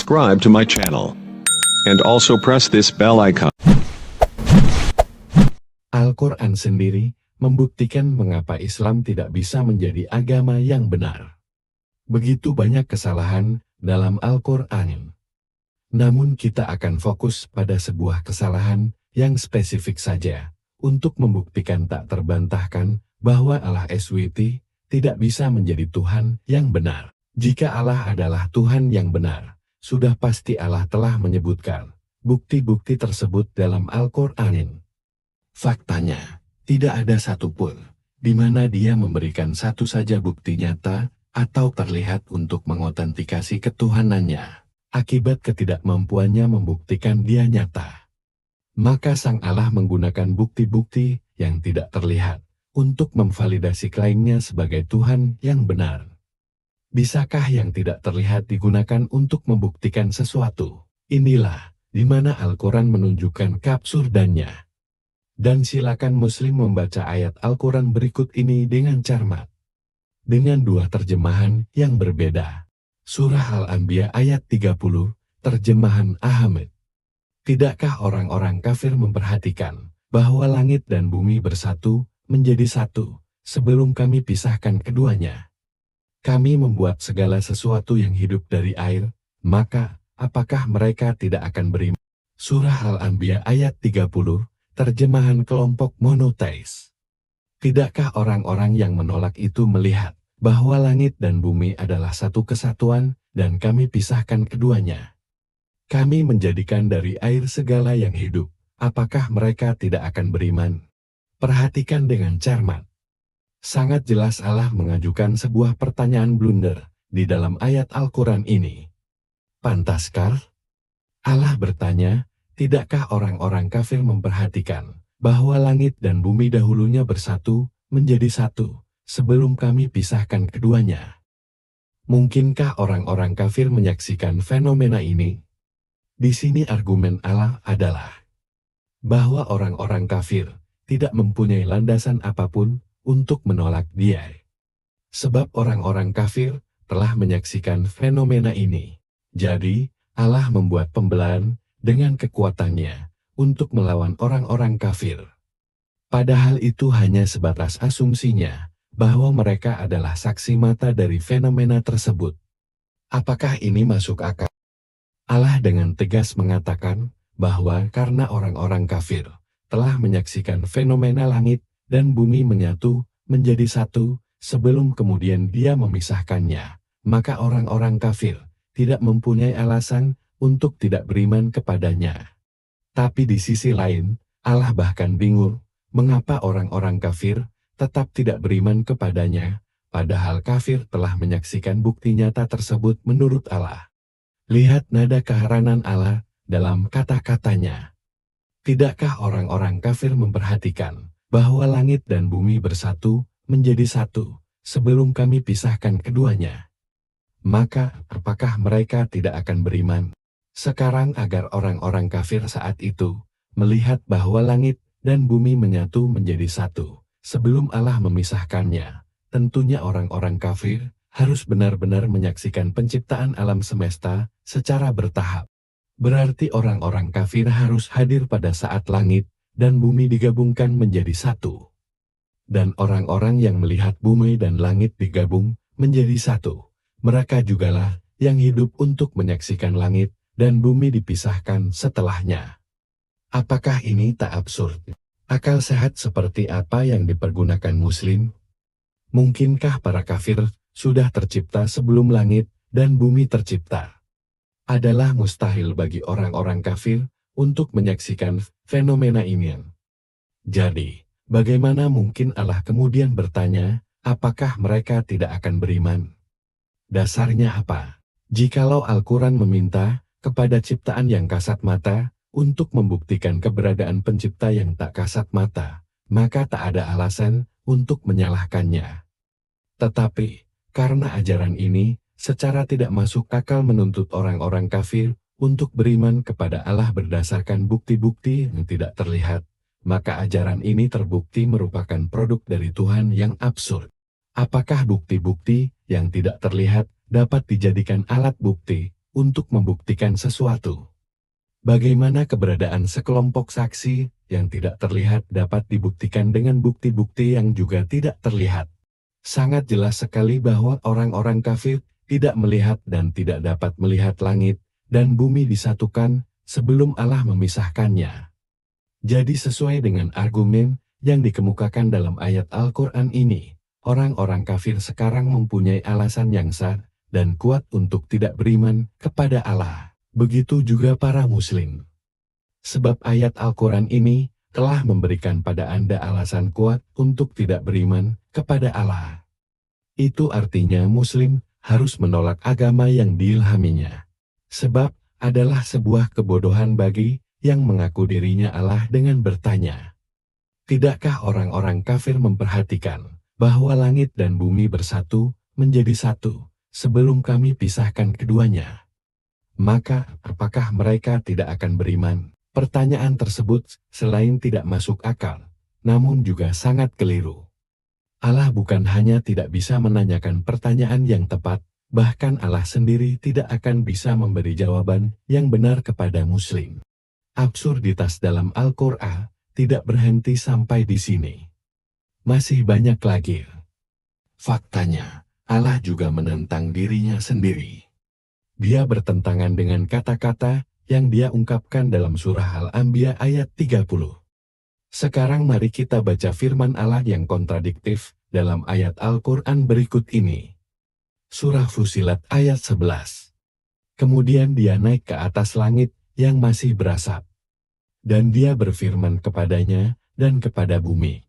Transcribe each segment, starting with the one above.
subscribe to my channel. And also press this bell icon. Al-Quran sendiri membuktikan mengapa Islam tidak bisa menjadi agama yang benar. Begitu banyak kesalahan dalam Al-Quran. Namun kita akan fokus pada sebuah kesalahan yang spesifik saja, untuk membuktikan tak terbantahkan bahwa Allah SWT tidak bisa menjadi Tuhan yang benar. Jika Allah adalah Tuhan yang benar, sudah pasti Allah telah menyebutkan bukti-bukti tersebut dalam Al-Quran. Faktanya, tidak ada satupun di mana Dia memberikan satu saja bukti nyata atau terlihat untuk mengotentikasi ketuhanannya, akibat ketidakmampuannya membuktikan Dia nyata. Maka Sang Allah menggunakan bukti-bukti yang tidak terlihat untuk memvalidasi klaimnya sebagai Tuhan yang benar. Bisakah yang tidak terlihat digunakan untuk membuktikan sesuatu? Inilah di mana Al-Quran menunjukkan keabsurdannya. Dan silakan Muslim membaca ayat Al-Quran berikut ini dengan cermat, dengan dua terjemahan yang berbeda. Surah Al-Anbiya ayat 30, terjemahan Ahmad. Tidakkah orang-orang kafir memperhatikan bahwa langit dan bumi bersatu menjadi satu sebelum kami pisahkan keduanya? Kami membuat segala sesuatu yang hidup dari air, maka apakah mereka tidak akan beriman? Surah Al-Anbiya ayat 30, terjemahan kelompok monoteis. Tidakkah orang-orang yang menolak itu melihat bahwa langit dan bumi adalah satu kesatuan dan kami pisahkan keduanya? Kami menjadikan dari air segala yang hidup, apakah mereka tidak akan beriman? Perhatikan dengan cermat. Sangat jelas Allah mengajukan sebuah pertanyaan blunder di dalam ayat Al-Quran ini. Pantaskah? Allah bertanya, tidakkah orang-orang kafir memperhatikan bahwa langit dan bumi dahulunya bersatu menjadi satu sebelum kami pisahkan keduanya? Mungkinkah orang-orang kafir menyaksikan fenomena ini? Di sini argumen Allah adalah bahwa orang-orang kafir tidak mempunyai landasan apapun untuk menolak Dia. Sebab orang-orang kafir telah menyaksikan fenomena ini. Jadi, Allah membuat pembelaan dengan kekuatannya untuk melawan orang-orang kafir. Padahal itu hanya sebatas asumsinya bahwa mereka adalah saksi mata dari fenomena tersebut. Apakah ini masuk akal? Allah dengan tegas mengatakan bahwa karena orang-orang kafir telah menyaksikan fenomena langit dan bumi menyatu menjadi satu sebelum kemudian Dia memisahkannya, maka orang-orang kafir tidak mempunyai alasan untuk tidak beriman kepadanya. Tapi di sisi lain, Allah bahkan bingung mengapa orang-orang kafir tetap tidak beriman kepadanya, padahal kafir telah menyaksikan bukti nyata tersebut menurut Allah. Lihat nada keheranan Allah dalam kata-katanya. Tidakkah orang-orang kafir memperhatikan bahwa langit dan bumi bersatu menjadi satu sebelum kami pisahkan keduanya? Maka, apakah mereka tidak akan beriman? Sekarang agar orang-orang kafir saat itu melihat bahwa langit dan bumi menyatu menjadi satu sebelum Allah memisahkannya, tentunya orang-orang kafir harus benar-benar menyaksikan penciptaan alam semesta secara bertahap. Berarti orang-orang kafir harus hadir pada saat langit dan bumi digabungkan menjadi satu. Dan orang-orang yang melihat bumi dan langit digabung menjadi satu, mereka jugalah yang hidup untuk menyaksikan langit dan bumi dipisahkan setelahnya. Apakah ini tak absurd? Akal sehat seperti apa yang dipergunakan Muslim? Mungkinkah para kafir sudah tercipta sebelum langit dan bumi tercipta? Adalah mustahil bagi orang-orang kafir untuk menyaksikan fenomena ini. Jadi, bagaimana mungkin Allah kemudian bertanya, apakah mereka tidak akan beriman? Dasarnya apa? Jikalau Al-Quran meminta kepada ciptaan yang kasat mata untuk membuktikan keberadaan pencipta yang tak kasat mata, maka tak ada alasan untuk menyalahkannya. Tetapi, karena ajaran ini secara tidak masuk akal menuntut orang-orang kafir untuk beriman kepada Allah berdasarkan bukti-bukti yang tidak terlihat, maka ajaran ini terbukti merupakan produk dari Tuhan yang absurd. Apakah bukti-bukti yang tidak terlihat dapat dijadikan alat bukti untuk membuktikan sesuatu. Bagaimana keberadaan sekelompok saksi yang tidak terlihat dapat dibuktikan dengan bukti-bukti yang juga tidak terlihat. Sangat jelas sekali bahwa orang-orang kafir tidak melihat dan tidak dapat melihat langit dan bumi disatukan sebelum Allah memisahkannya. Jadi sesuai dengan argumen yang dikemukakan dalam ayat Al-Quran ini, orang-orang kafir sekarang mempunyai alasan yang sah dan kuat untuk tidak beriman kepada Allah. Begitu juga para muslim. Sebab ayat Al-Quran ini telah memberikan pada Anda alasan kuat untuk tidak beriman kepada Allah. Itu artinya muslim harus menolak agama yang diilhaminya. Sebab adalah sebuah kebodohan bagi yang mengaku dirinya Allah dengan bertanya, tidakkah orang-orang kafir memperhatikan bahwa langit dan bumi bersatu menjadi satu sebelum kami pisahkan keduanya? Maka, apakah mereka tidak akan beriman? Pertanyaan tersebut selain tidak masuk akal, namun juga sangat keliru. Allah bukan hanya tidak bisa menanyakan pertanyaan yang tepat, bahkan Allah sendiri tidak akan bisa memberi jawaban yang benar kepada muslim. Absurditas dalam Al-Quran tidak berhenti sampai di sini. Masih banyak lagi. Faktanya, Allah juga menentang dirinya sendiri. Dia bertentangan dengan kata-kata yang dia ungkapkan dalam surah Al-Anbiya ayat 30. Sekarang mari kita baca firman Allah yang kontradiktif dalam ayat Al-Quran berikut ini. Surah Fusilat ayat 11. Kemudian dia naik ke atas langit yang masih berasap. Dan dia berfirman kepadanya dan kepada bumi.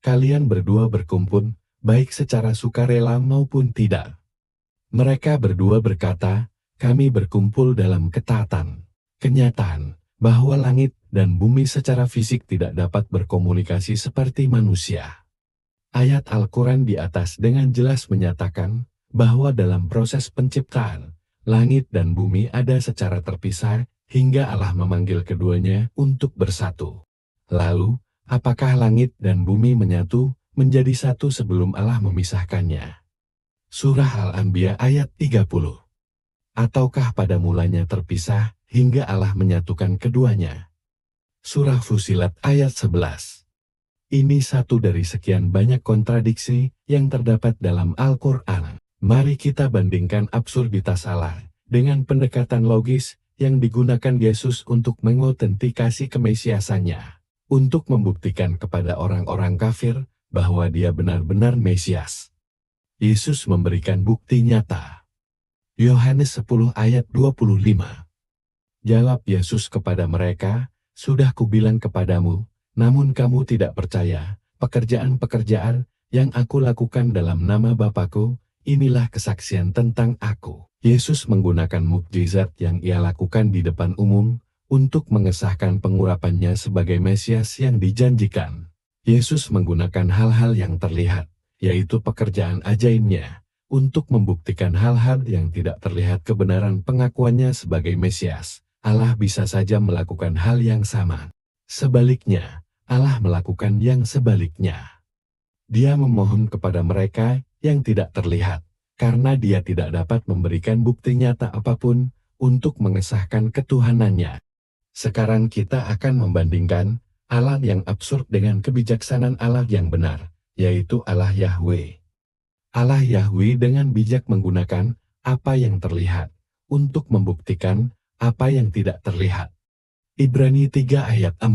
Kalian berdua berkumpul, baik secara sukarela maupun tidak. Mereka berdua berkata, kami berkumpul dalam ketaatan. Kenyataan bahwa langit dan bumi secara fisik tidak dapat berkomunikasi seperti manusia. Ayat Al-Quran di atas dengan jelas menyatakan bahwa dalam proses penciptaan, langit dan bumi ada secara terpisah hingga Allah memanggil keduanya untuk bersatu. Lalu, apakah langit dan bumi menyatu menjadi satu sebelum Allah memisahkannya? Surah Al-Anbiya ayat 30. Ataukah pada mulanya terpisah hingga Allah menyatukan keduanya? Surah Fusilat ayat 11. Ini satu dari sekian banyak kontradiksi yang terdapat dalam Al-Quran. Mari kita bandingkan absurditas Allah dengan pendekatan logis yang digunakan Yesus untuk mengotentikasi kemesiasannya, untuk membuktikan kepada orang-orang kafir bahwa dia benar-benar Mesias. Yesus memberikan bukti nyata. Yohanes 10 ayat 25. Jawab Yesus kepada mereka, sudah kubilang kepadamu, namun kamu tidak percaya, pekerjaan-pekerjaan yang aku lakukan dalam nama Bapa-Ku, inilah kesaksian tentang aku. Yesus menggunakan mukjizat yang ia lakukan di depan umum, untuk mengesahkan pengurapannya sebagai Mesias yang dijanjikan. Yesus menggunakan hal-hal yang terlihat, yaitu pekerjaan ajaibnya, untuk membuktikan hal-hal yang tidak terlihat kebenaran pengakuannya sebagai Mesias. Allah bisa saja melakukan hal yang sama. Sebaliknya, Allah melakukan yang sebaliknya. Dia memohon kepada mereka yang tidak terlihat, karena dia tidak dapat memberikan bukti nyata apapun untuk mengesahkan ketuhanannya. Sekarang kita akan membandingkan Allah yang absurd dengan kebijaksanaan Allah yang benar, yaitu Allah Yahweh. Allah Yahweh dengan bijak menggunakan apa yang terlihat untuk membuktikan apa yang tidak terlihat. Ibrani 3 ayat 4.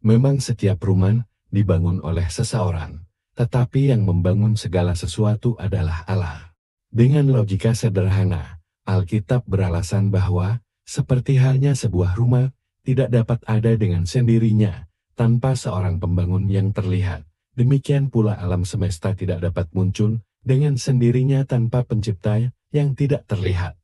Memang setiap rumah dibangun oleh seseorang, tetapi yang membangun segala sesuatu adalah Allah. Dengan logika sederhana, Alkitab beralasan bahwa, seperti halnya sebuah rumah, tidak dapat ada dengan sendirinya, tanpa seorang pembangun yang terlihat. Demikian pula alam semesta tidak dapat muncul dengan sendirinya tanpa pencipta yang tidak terlihat.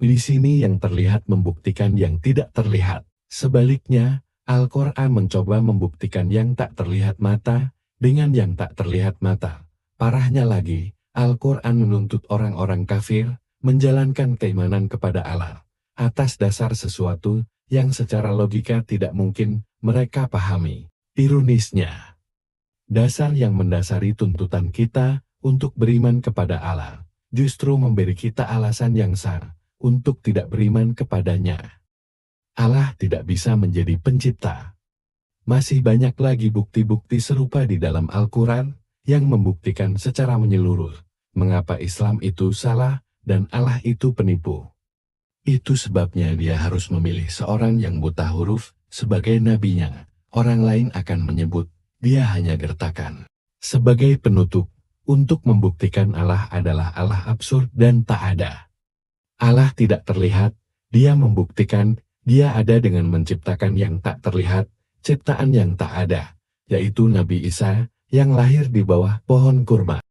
Di sini yang terlihat membuktikan yang tidak terlihat. Sebaliknya, Al-Quran mencoba membuktikan yang tak terlihat mata dengan yang tak terlihat mata. Parahnya lagi, Al-Quran menuntut orang-orang kafir menjalankan keimanan kepada Allah atas dasar sesuatu yang secara logika tidak mungkin mereka pahami. Ironisnya, dasar yang mendasari tuntutan kita untuk beriman kepada Allah justru memberi kita alasan yang sah untuk tidak beriman kepadanya. Allah tidak bisa menjadi pencipta. Masih banyak lagi bukti-bukti serupa di dalam Al-Quran yang membuktikan secara menyeluruh mengapa Islam itu salah dan Allah itu penipu. Itu sebabnya dia harus memilih seorang yang buta huruf sebagai nabinya. Orang lain akan menyebut dia hanya gertakan. Sebagai penutup, untuk membuktikan Allah adalah Allah absurd dan tak ada. Allah tidak terlihat, dia membuktikan dia ada dengan menciptakan yang tak terlihat, ciptaan yang tak ada, yaitu Nabi Isa yang lahir di bawah pohon kurma.